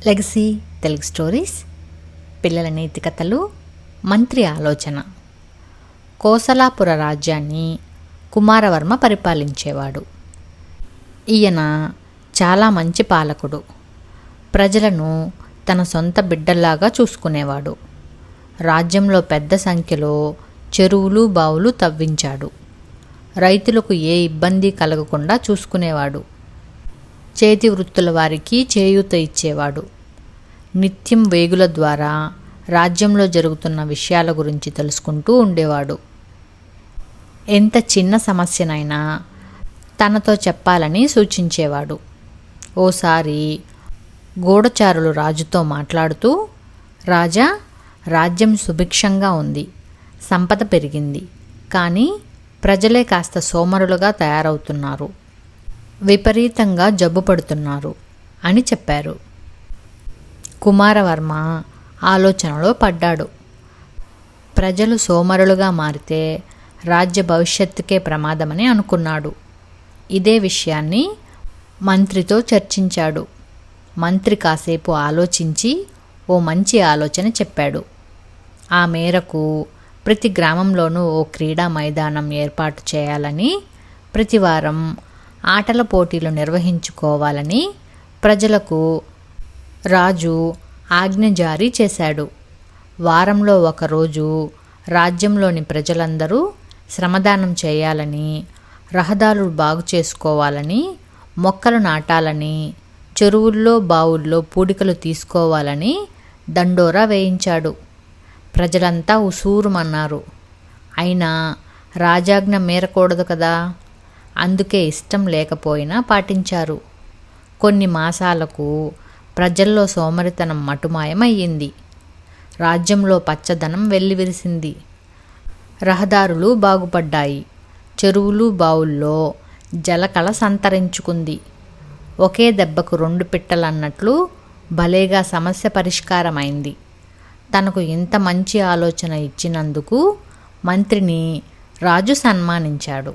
Legacy Telugu stories, పిల్లల నీతి కథలు, మంత్రి ఆలోచన. కోసలాపుర రాజ్యాన్ని కుమారవర్మ పరిపాలించేవాడు. ఈయన చాలా మంచి పాలకుడు. ప్రజలను తన సొంత బిడ్డల్లాగా చూసుకునేవాడు. రాజ్యంలో పెద్ద సంఖ్యలో చెరువులు, బావులు తవ్వించాడు. రైతులకు ఏ ఇబ్బంది కలగకుండా చూసుకునేవాడు. చేతి వృత్తుల వారికి చేయూత ఇచ్చేవాడు. నిత్యం వేగుల ద్వారా రాజ్యంలో జరుగుతున్న విషయాల గురించి తెలుసుకుంటూ ఉండేవాడు. ఎంత చిన్న సమస్యనైనా తనతో చెప్పాలని సూచించేవాడు. ఓసారి గూఢచారులు రాజుతో మాట్లాడుతూ, రాజా, రాజ్యం సుభిక్షంగా ఉంది, సంపద పెరిగింది, కానీ ప్రజలే కాస్త సోమరులుగా తయారవుతున్నారు, విపరీతంగా జబ్బు పడుతున్నారు అని చెప్పారు. కుమారవర్మ ఆలోచనలో పడ్డాడు. ప్రజలు సోమరులుగా మారితే రాజ్య భవిష్యత్తుకే ప్రమాదమని అనుకున్నాడు. ఇదే విషయాన్ని మంత్రితో చర్చించాడు. మంత్రి కాసేపు ఆలోచించి ఓ మంచి ఆలోచన చెప్పాడు. ఆ మేరకు ప్రతి గ్రామంలోనూ ఓ క్రీడా మైదానం ఏర్పాటు చేయాలని, ప్రతివారం ఆటల పోటీలు నిర్వహించుకోవాలని ప్రజలకు రాజు ఆజ్ఞ జారీ చేశాడు. వారంలో ఒకరోజు రాజ్యంలోని ప్రజలందరూ శ్రమదానం చేయాలని, రహదారులు బాగు చేసుకోవాలని, మొక్కలు నాటాలని, చెరువుల్లో బావుల్లో పూడికలు తీసుకోవాలని దండోరా వేయించాడు. ప్రజలంతా ఉసూరుమన్నారు. అయినా రాజాజ్ఞ మీరకూడదు కదా, అందుకే ఇష్టం లేకపోయినా పాటించారు. కొన్ని మాసాలకు ప్రజల్లో సోమరితనం మటుమాయమయ్యింది. రాజ్యంలో పచ్చదనం వెల్లివిరిసింది. రహదారులు బాగుపడ్డాయి. చెరువులు, బావుల్లో జలకళ సంతరించుకుంది. ఒకే దెబ్బకు రెండు పిట్టలన్నట్లు భలేగా సమస్య పరిష్కారమైంది. తనకు ఇంత మంచి ఆలోచన ఇచ్చినందుకు మంత్రిని రాజు సన్మానించాడు.